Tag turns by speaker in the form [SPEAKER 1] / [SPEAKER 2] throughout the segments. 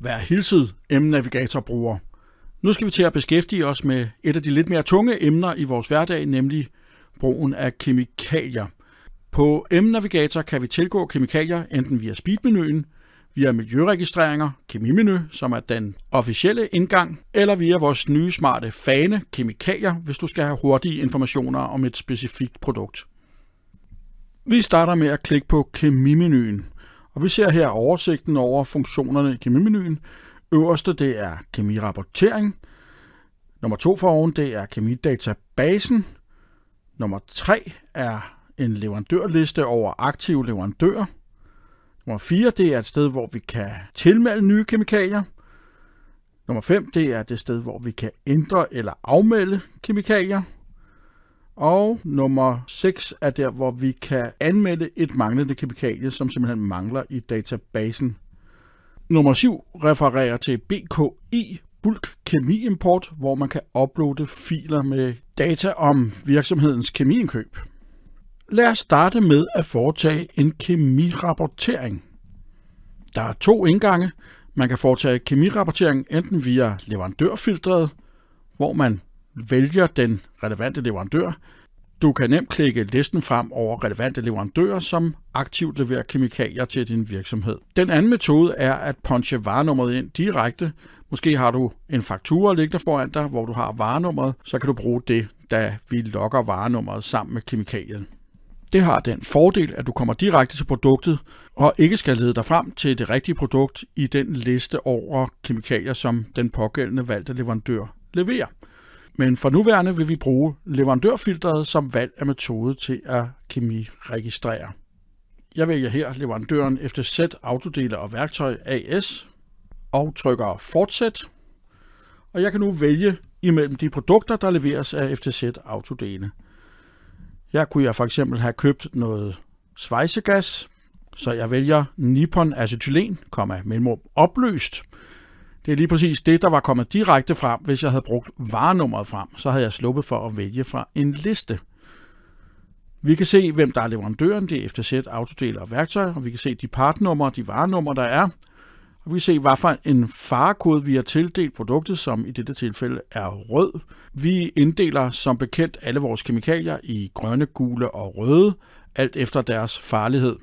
[SPEAKER 1] Vær hilset, M-Navigator-bruger. Nu skal vi til at beskæftige os med et af de lidt mere tunge emner i vores hverdag, nemlig brugen af kemikalier. På M-Navigator kan vi tilgå kemikalier enten via speedmenuen, via miljøregistreringer, kemimenu, som er den officielle indgang, eller via vores nye smarte fane, kemikalier, hvis du skal have hurtige informationer om et specifikt produkt. Vi starter med at klikke på kemimenuen, og vi ser her oversigten over funktionerne i kemimenuen. Øverste det er kemirapportering. Nummer 2 foroven det er kemidatabasen. Nummer 3 er en leverandørliste over aktive leverandører. Nummer 4 det er et sted, hvor vi kan tilmelde nye kemikalier. Nummer 5 det er det sted, hvor vi kan ændre eller afmelde kemikalier. Og nummer 6 er der, hvor vi kan anmelde et manglende kemikalie, som simpelthen mangler i databasen. Nummer 7 refererer til BKI, Bulk Kemiimport, hvor man kan uploade filer med data om virksomhedens kemiindkøb. Lad os starte med at foretage en kemirapportering. Der er 2 indgange. Man kan foretage kemirapportering enten via leverandørfiltret, hvor man vælger den relevante leverandør. Du kan nemt klikke listen frem over relevante leverandører, som aktivt leverer kemikalier til din virksomhed. Den anden metode er at punche varenummeret ind direkte. Måske har du en faktura liggende foran dig, hvor du har varenummeret, så kan du bruge det, da vi logger varenummeret sammen med kemikalien. Det har den fordel, at du kommer direkte til produktet og ikke skal lede dig frem til det rigtige produkt i den liste over kemikalier, som den pågældende valgte leverandør leverer. Men for nuværende vil vi bruge leverandørfiltret som valg af metode til at kemiregistrere. Jeg vælger her leverandøren FTZ Autodele og Værktøj AS og trykker Fortsæt. Og jeg kan nu vælge imellem de produkter, der leveres af FTZ Autodele. Her kunne jeg for eksempel have købt noget svejsegas, så jeg vælger Nippon Acetylen, mellemrum opløst. Det er lige præcis det, der var kommet direkte frem, hvis jeg havde brugt varenummeret frem. Så havde jeg sluppet for at vælge fra en liste. Vi kan se, hvem der er leverandøren. Det er FTZ Autodele og Værktøj, og vi kan se de partnumre, de varenumre, der er. Og vi kan se, hvad for en farekode vi har tildelt produktet, som i dette tilfælde er rød. Vi inddeler som bekendt alle vores kemikalier i grønne, gule og røde, alt efter deres farlighed.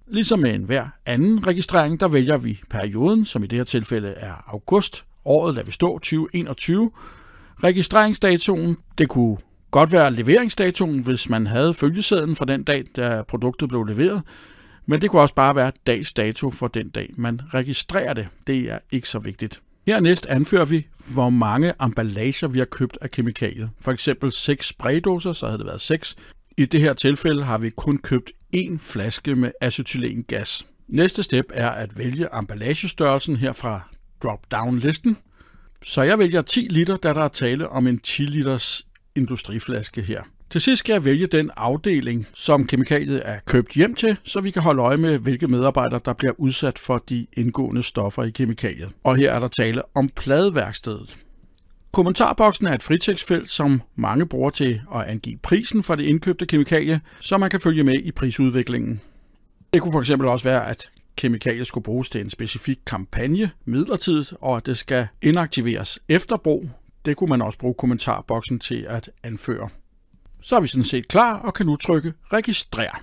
[SPEAKER 1] Ligesom med enhver anden registrering, der vælger vi perioden, som i det her tilfælde er august. Året lader vi stå 2021. Registreringsdatoen, det kunne godt være leveringsdatoen, hvis man havde følgesedlen fra den dag, da produktet blev leveret. Men det kunne også bare være dags dato for den dag, man registrerer det. Det er ikke så vigtigt. Hernæst anfører vi, hvor mange emballager vi har købt af kemikaliet. For eksempel 6 spraydåser, så havde det været 6. I det her tilfælde har vi kun købt 1 flaske med acetylengas. Næste step er at vælge emballagestørrelsen her fra drop-down-listen. Så jeg vælger 10 liter, da der er tale om en 10 liters industriflaske her. Til sidst skal jeg vælge den afdeling, som kemikaliet er købt hjem til, så vi kan holde øje med, hvilke medarbejdere, der bliver udsat for de indgående stoffer i kemikaliet. Og her er der tale om pladeværkstedet. Kommentarboksen er et fritekstfelt, som mange bruger til at angive prisen for det indkøbte kemikalie, så man kan følge med i prisudviklingen. Det kunne fx også være, at kemikaliet skulle bruges til en specifik kampagne midlertidigt, og at det skal inaktiveres efter brug. Det kunne man også bruge kommentarboksen til at anføre. Så er vi sådan set klar og kan nu trykke Registrer.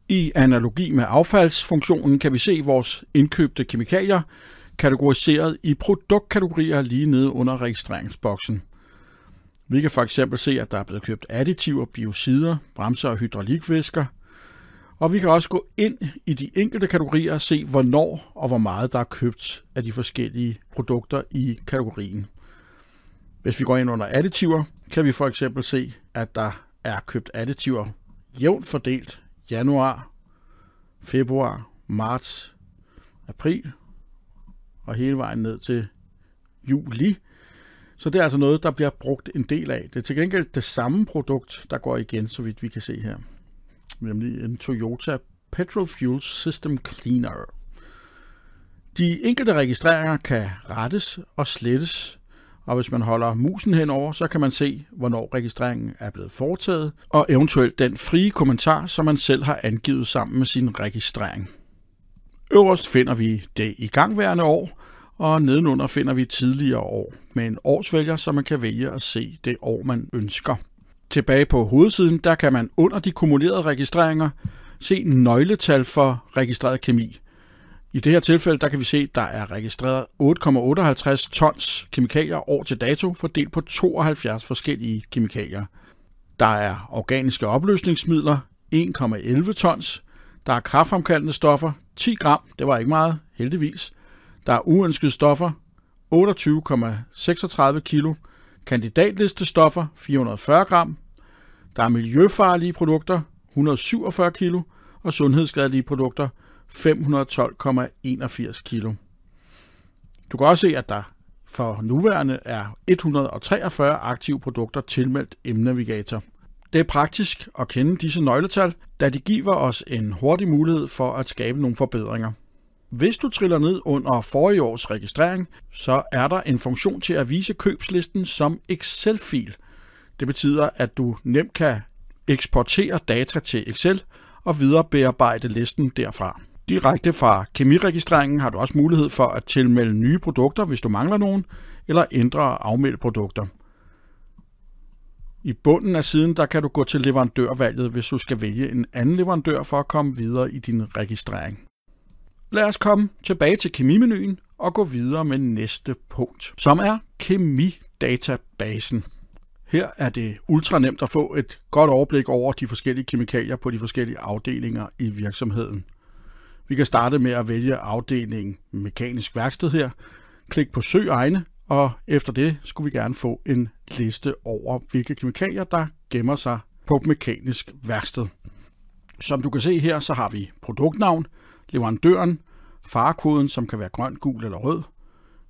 [SPEAKER 1] I analogi med affaldsfunktionen kan vi se vores indkøbte kemikalier kategoriseret i produktkategorier lige nede under registreringsboksen. Vi kan for eksempel se, at der er blevet købt additiver, biocider, bremser og hydraulikvæsker. Og vi kan også gå ind i de enkelte kategorier og se, hvornår og hvor meget der er købt af de forskellige produkter i kategorien. Hvis vi går ind under additiver, kan vi for eksempel se, at der er købt additiver jævnt fordelt januar, februar, marts, april og hele vejen ned til juli. Så det er altså noget, der bliver brugt en del af. Det er til gengæld det samme produkt, der går igen, så vidt vi kan se her. Nemlig en Toyota Petrol Fuel System Cleaner. De enkelte registreringer kan rettes og slettes, og hvis man holder musen henover, så kan man se, hvornår registreringen er blevet foretaget, og eventuelt den frie kommentar, som man selv har angivet sammen med sin registrering. Øverst finder vi det igangværende år, og nedenunder finder vi tidligere år med en årsvælger, så man kan vælge at se det år, man ønsker. Tilbage på hovedsiden, der kan man under de kumulerede registreringer se nøgletal for registreret kemi. I det her tilfælde, der kan vi se, at der er registreret 8,58 tons kemikalier år til dato, fordelt på 72 forskellige kemikalier. Der er organiske opløsningsmidler, 1,11 tons. Der er kræftfremkaldende stoffer, 10 gram, det var ikke meget, heldigvis. Der er uønskede stoffer, 28,36 kilo. Kandidatlistestoffer, 440 gram. Der er miljøfarlige produkter, 147 kilo. Og sundhedsskadelige produkter, 512,81 kilo. Du kan også se, at der for nuværende er 143 aktive produkter tilmeldt M-Navigator. Det er praktisk at kende disse nøgletal, da de giver os en hurtig mulighed for at skabe nogle forbedringer. Hvis du triller ned under forrige års registrering, så er der en funktion til at vise købslisten som Excel-fil. Det betyder, at du nemt kan eksportere data til Excel og videre bearbejde listen derfra. Direkte fra kemiregistreringen har du også mulighed for at tilmelde nye produkter, hvis du mangler nogen, eller ændre og afmelde produkter. I bunden af siden der kan du gå til leverandørvalget, hvis du skal vælge en anden leverandør for at komme videre i din registrering. Lad os komme tilbage til kemimenuen og gå videre med næste punkt, som er kemidatabasen. Her er det ultra nemt at få et godt overblik over de forskellige kemikalier på de forskellige afdelinger i virksomheden. Vi kan starte med at vælge afdelingen mekanisk værksted her. Klik på søg egne, og efter det skulle vi gerne få en liste over, hvilke kemikalier der gemmer sig på mekanisk værksted. Som du kan se her, så har vi produktnavn, leverandøren, farvekoden, som kan være grøn, gul eller rød.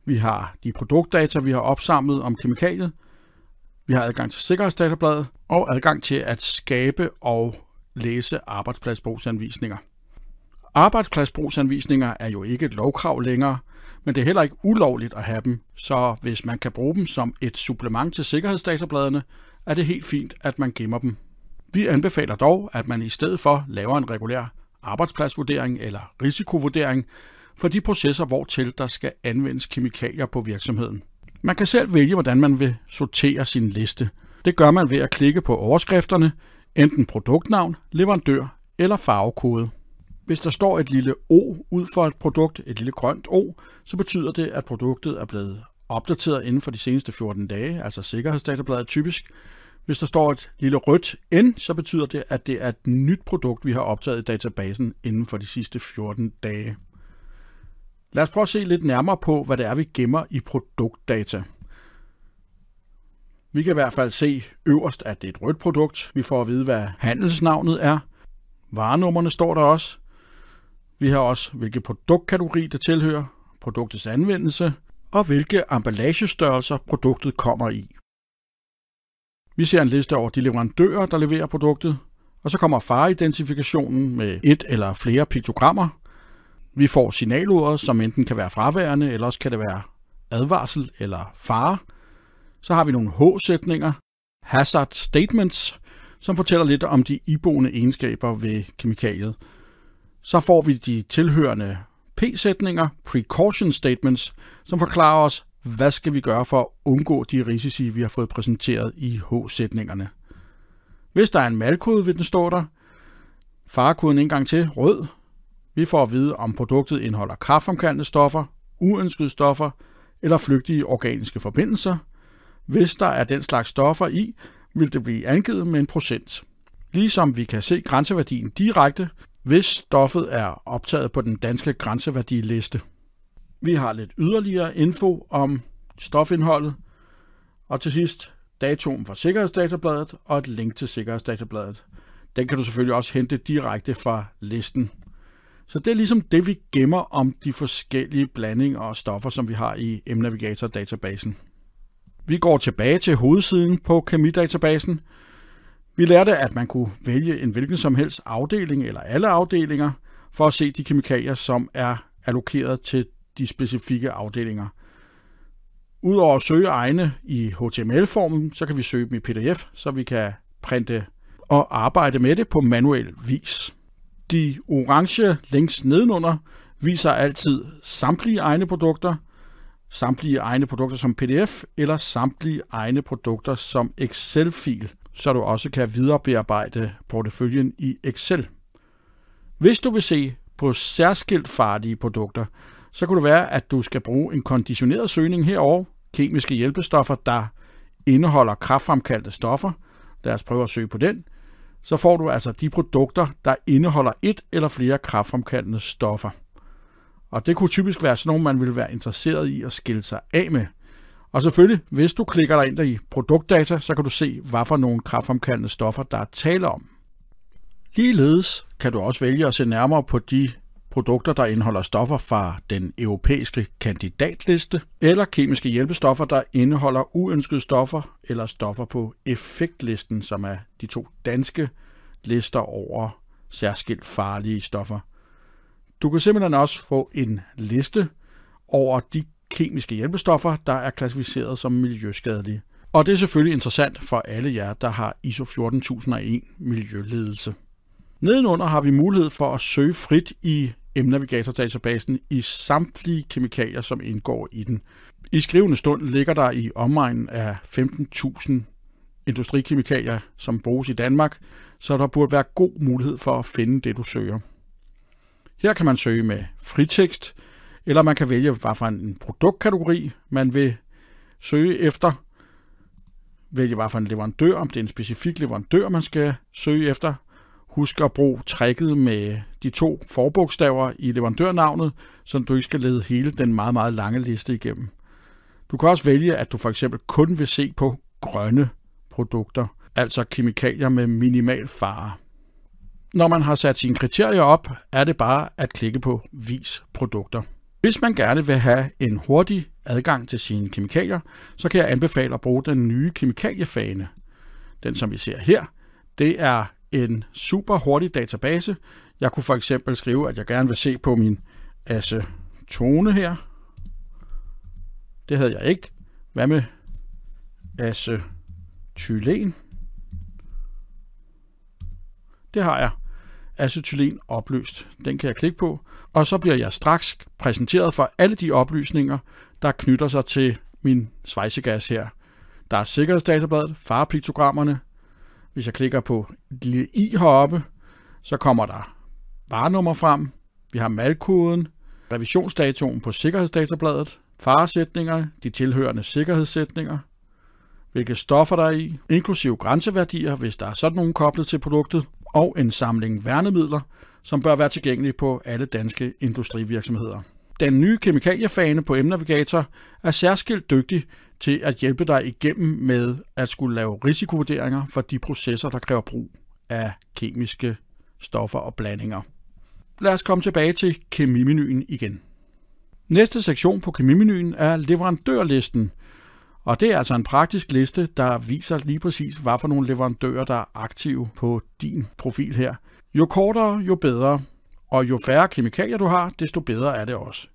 [SPEAKER 1] Vi har de produktdata, vi har opsamlet om kemikaliet. Vi har adgang til sikkerhedsdatabladet og adgang til at skabe og læse arbejdspladsbrugsanvisninger. Arbejdspladsbrugsanvisninger er jo ikke et lovkrav længere, men det er heller ikke ulovligt at have dem, så hvis man kan bruge dem som et supplement til sikkerhedsdatabladene, er det helt fint, at man gemmer dem. Vi anbefaler dog, at man i stedet for laver en regulær arbejdspladsvurdering eller risikovurdering for de processer, hvortil der skal anvendes kemikalier på virksomheden. Man kan selv vælge, hvordan man vil sortere sin liste. Det gør man ved at klikke på overskrifterne, enten produktnavn, leverandør eller farvekode. Hvis der står et lille O ud for et produkt, et lille grønt O, så betyder det, at produktet er blevet opdateret inden for de seneste 14 dage, altså sikkerhedsdatabladet typisk. Hvis der står et lille rødt N, så betyder det, at det er et nyt produkt, vi har optaget i databasen inden for de sidste 14 dage. Lad os prøve at se lidt nærmere på, hvad det er, vi gemmer i produktdata. Vi kan i hvert fald se øverst, at det er et rødt produkt. Vi får at vide, hvad handelsnavnet er. Varenummerne står der også. Vi har også, hvilke produktkategori det tilhører, produktets anvendelse og hvilke emballagestørrelser produktet kommer i. Vi ser en liste over de leverandører, der leverer produktet, og så kommer farveidentifikationen med et eller flere piktogrammer. Vi får signalordet, som enten kan være fraværende, eller også kan det være advarsel eller fare. Så har vi nogle H-sætninger, hazard statements, som fortæller lidt om de iboende egenskaber ved kemikaliet. Så får vi de tilhørende P-sætninger, precaution statements, som forklarer os, hvad skal vi gøre for at undgå de risici, vi har fået præsenteret i H-sætningerne. Hvis der er en malkode, vil den stå der. Farekoden en gang til, rød. Vi får at vide, om produktet indeholder kræftfremkaldende stoffer, uønskede stoffer eller flygtige organiske forbindelser. Hvis der er den slags stoffer i, vil det blive angivet med en procent. Ligesom vi kan se grænseværdien direkte, hvis stoffet er optaget på den danske grænseværdiliste. Vi har lidt yderligere info om stofindholdet, og til sidst datoen for sikkerhedsdatabladet og et link til sikkerhedsdatabladet. Den kan du selvfølgelig også hente direkte fra listen. Så det er ligesom det, vi gemmer om de forskellige blandinger og stoffer, som vi har i M-Navigator-databasen. Vi går tilbage til hovedsiden på kemidatabasen. Vi lærte, at man kunne vælge en hvilken som helst afdeling eller alle afdelinger for at se de kemikalier, som er allokeret til de specifikke afdelinger. Udover at søge egne i HTML-formen, så kan vi søge dem i PDF, så vi kan printe og arbejde med det på manuel vis. De orange links nedenunder viser altid samtlige egne produkter. samtlige egne produkter som PDF eller samtlige egne produkter som Excel-fil, så du også kan viderebearbejde porteføljen i Excel. Hvis du vil se på særskilt farlige produkter, så kunne det være, at du skal bruge en konditioneret søgning herover, kemiske hjælpestoffer, der indeholder kræftfremkaldende stoffer. Lad os prøve at søge på den. Så får du altså de produkter, der indeholder et eller flere kræftfremkaldende stoffer. Og det kunne typisk være sådan nogle, man ville være interesseret i at skille sig af med. Og selvfølgelig, hvis du klikker dig ind i produktdata, så kan du se, hvad for nogle kræftfremkaldende stoffer, der er tale om. Ligeledes kan du også vælge at se nærmere på de produkter, der indeholder stoffer fra den europæiske kandidatliste, eller kemiske hjælpestoffer, der indeholder uønskede stoffer, eller stoffer på effektlisten, som er de 2 danske lister over særskilt farlige stoffer. Du kan simpelthen også få en liste over de kemiske hjælpestoffer, der er klassificeret som miljøskadelige. Og det er selvfølgelig interessant for alle jer, der har ISO 14001 miljøledelse. Nedenunder har vi mulighed for at søge frit i M-Navigator-databasen i samtlige kemikalier, som indgår i den. I skrivende stund ligger der i omegnen af 15.000 industrikemikalier, som bruges i Danmark, så der burde være god mulighed for at finde det, du søger. Her kan man søge med fritekst, eller man kan vælge, hvad for en produktkategori man vil søge efter. Vælge, hvad for en leverandør, om det er en specifik leverandør, man skal søge efter. Husk at bruge tricket med de 2 forbogstaver i leverandørnavnet, så du ikke skal lede hele den meget, meget lange liste igennem. Du kan også vælge, at du for eksempel kun vil se på grønne produkter, altså kemikalier med minimal fare. Når man har sat sine kriterier op, er det bare at klikke på Vis produkter. Hvis man gerne vil have en hurtig adgang til sine kemikalier, så kan jeg anbefale at bruge den nye kemikaliefane. Den, som vi ser her, det er en super hurtig database. Jeg kunne for eksempel skrive, at jeg gerne vil se på min acetone her. Det havde jeg ikke. Hvad med acetylen? Det har jeg. Acetylen opløst. Den kan jeg klikke på. Og så bliver jeg straks præsenteret for alle de oplysninger, der knytter sig til min svejsegas her. Der er sikkerhedsdatabladet, farepiktogrammerne. Hvis jeg klikker på et lille i heroppe, så kommer der varenummer frem. Vi har malkoden, revisionsdatoen på sikkerhedsdatabladet, faresætninger, de tilhørende sikkerhedssætninger, hvilke stoffer der er i, inklusive grænseværdier, hvis der er sådan nogle koblet til produktet, og en samling værnemidler, som bør være tilgængelige på alle danske industrivirksomheder. Den nye kemikaliefane på M-Navigator er særskilt dygtig til at hjælpe dig igennem med at skulle lave risikovurderinger for de processer, der kræver brug af kemiske stoffer og blandinger. Lad os komme tilbage til kemimenuen igen. Næste sektion på kemimenuen er leverandørlisten, og det er altså en praktisk liste, der viser lige præcis, hvad for nogle leverandører, der er aktive på din profil her. Jo kortere, jo bedre, og jo færre kemikalier du har, desto bedre er det også.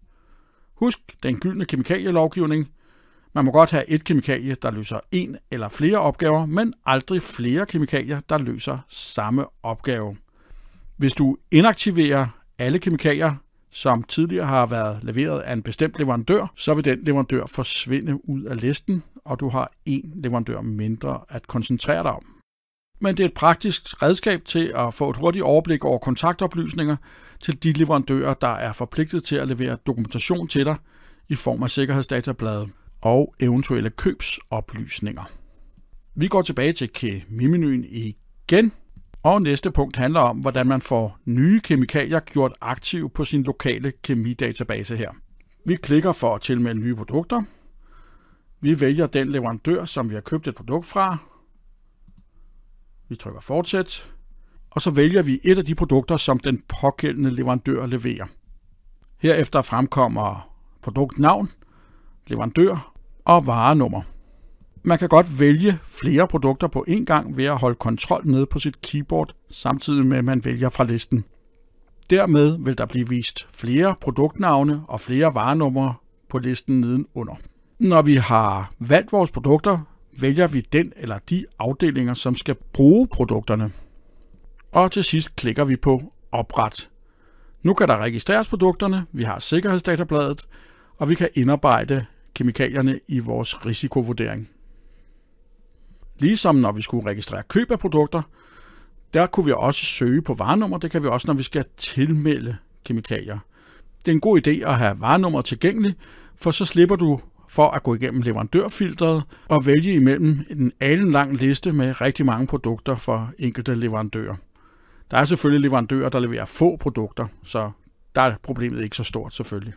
[SPEAKER 1] Husk den gyldne kemikalielovgivning. Man må godt have et kemikalie, der løser en eller flere opgaver, men aldrig flere kemikalier, der løser samme opgave. Hvis du inaktiverer alle kemikalier, som tidligere har været leveret af en bestemt leverandør, så vil den leverandør forsvinde ud af listen, og du har en leverandør mindre at koncentrere dig om. Men det er et praktisk redskab til at få et hurtigt overblik over kontaktoplysninger til de leverandører, der er forpligtet til at levere dokumentation til dig i form af sikkerhedsdatabladet og eventuelle købsoplysninger. Vi går tilbage til kemimenuen igen, og næste punkt handler om, hvordan man får nye kemikalier gjort aktive på sin lokale kemidatabase her. Vi klikker for at tilmelde nye produkter. Vi vælger den leverandør, som vi har købt et produkt fra. Vi trykker fortsæt, og så vælger vi et af de produkter, som den pågældende leverandør leverer. Herefter fremkommer produktnavn, leverandør og varenummer. Man kan godt vælge flere produkter på én gang ved at holde kontrol nede på sit keyboard, samtidig med at man vælger fra listen. Dermed vil der blive vist flere produktnavne og flere varenumre på listen nedenunder. Når vi har valgt vores produkter, vælger vi den eller de afdelinger, som skal bruge produkterne. Og til sidst klikker vi på Opret. Nu kan der registreres produkterne, vi har sikkerhedsdatabladet, og vi kan indarbejde kemikalierne i vores risikovurdering. Ligesom når vi skulle registrere køb af produkter, der kunne vi også søge på varenummer. Det kan vi også, når vi skal tilmelde kemikalier. Det er en god idé at have varenummer tilgængeligt, for så slipper du for at gå igennem leverandørfilteret og vælge imellem en alenlang liste med rigtig mange produkter for enkelte leverandører. Der er selvfølgelig leverandører, der leverer få produkter, så der er problemet ikke så stort selvfølgelig.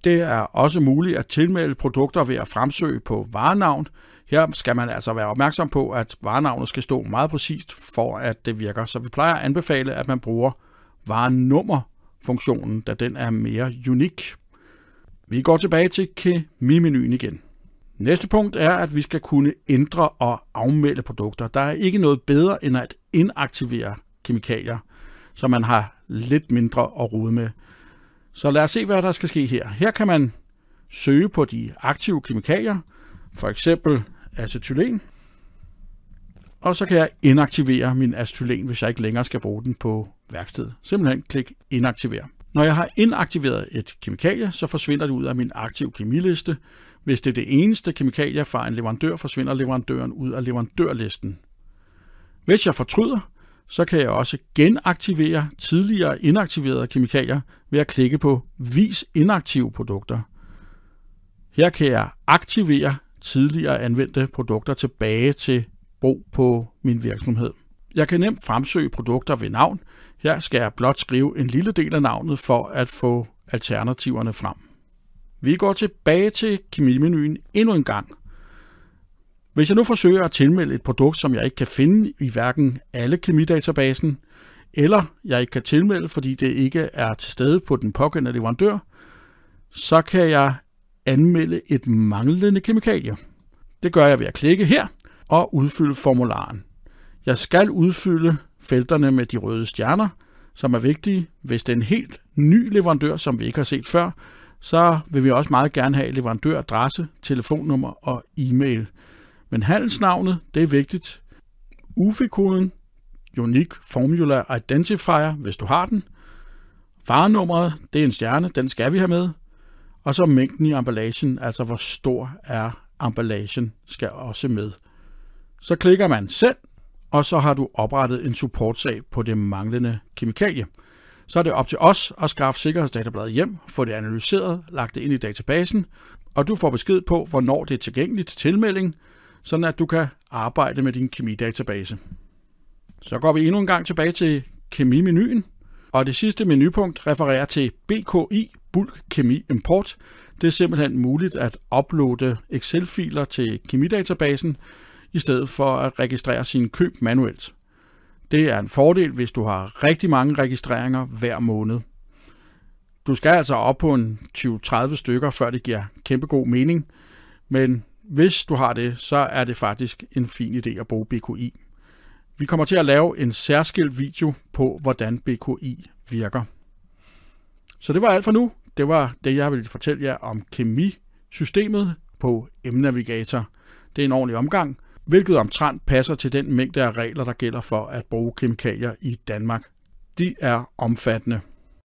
[SPEAKER 1] Det er også muligt at tilmelde produkter ved at fremsøge på varenavn. Her skal man altså være opmærksom på, at varenavnet skal stå meget præcist for, at det virker. Så vi plejer at anbefale, at man bruger varenummerfunktionen, da den er mere unik. Vi går tilbage til kemimenuen igen. Næste punkt er, at vi skal kunne ændre og afmelde produkter. Der er ikke noget bedre end at inaktivere kemikalier, så man har lidt mindre at rode med. Så lad os se, hvad der skal ske her. Her kan man søge på de aktive kemikalier, for eksempel acetylen, og så kan jeg inaktivere min acetylen, hvis jeg ikke længere skal bruge den på værkstedet. Simpelthen klik inaktivere. Når jeg har inaktiveret et kemikalie, så forsvinder det ud af min aktive kemiliste. Hvis det er det eneste kemikalie fra en leverandør, forsvinder leverandøren ud af leverandørlisten. Hvis jeg fortryder, så kan jeg også genaktivere tidligere inaktiverede kemikalier ved at klikke på Vis inaktive produkter. Her kan jeg aktivere tidligere anvendte produkter tilbage til brug på min virksomhed. Jeg kan nemt fremsøge produkter ved navn. Her skal jeg blot skrive en lille del af navnet for at få alternativerne frem. Vi går tilbage til kemimenuen endnu en gang. Hvis jeg nu forsøger at tilmelde et produkt, som jeg ikke kan finde i hverken alle kemidatabasen, eller jeg ikke kan tilmelde, fordi det ikke er til stede på den pågældende leverandør, så kan jeg anmelde et manglende kemikalie. Det gør jeg ved at klikke her og udfylde formularen. Jeg skal udfylde felterne med de røde stjerner, som er vigtige. Hvis det er en helt ny leverandør, som vi ikke har set før, så vil vi også meget gerne have leverandøradresse, telefonnummer og e-mail. Men handelsnavnet, det er vigtigt. UFI-koden, Unique Formula Identifier, hvis du har den. Varenummeret, det er en stjerne, den skal vi have med. Og så mængden i emballagen, altså hvor stor er emballagen, skal også med. Så klikker man send, og så har du oprettet en supportsag på det manglende kemikalie. Så er det op til os at skaffe sikkerhedsdatabladet hjem, få det analyseret, lagt det ind i databasen, og du får besked på, hvornår det er tilgængeligt til tilmelding, sådan at du kan arbejde med din kemidatabase. Så går vi endnu en gang tilbage til kemimenuen, og det sidste menupunkt refererer til BKI, Bulk Kemi Import. Det er simpelthen muligt at uploade Excel-filer til kemidatabasen, i stedet for at registrere sine køb manuelt. Det er en fordel, hvis du har rigtig mange registreringer hver måned. Du skal altså op på en 20-30 stykker, før det giver kæmpe god mening, men hvis du har det, så er det faktisk en fin idé at bruge BKI. Vi kommer til at lave en særskilt video på, hvordan BKI virker. Så det var alt for nu. Det var det, jeg ville fortælle jer om kemisystemet på M-Navigator. Det er en ordentlig omgang, hvilket omtrent passer til den mængde af regler, der gælder for at bruge kemikalier i Danmark. De er omfattende.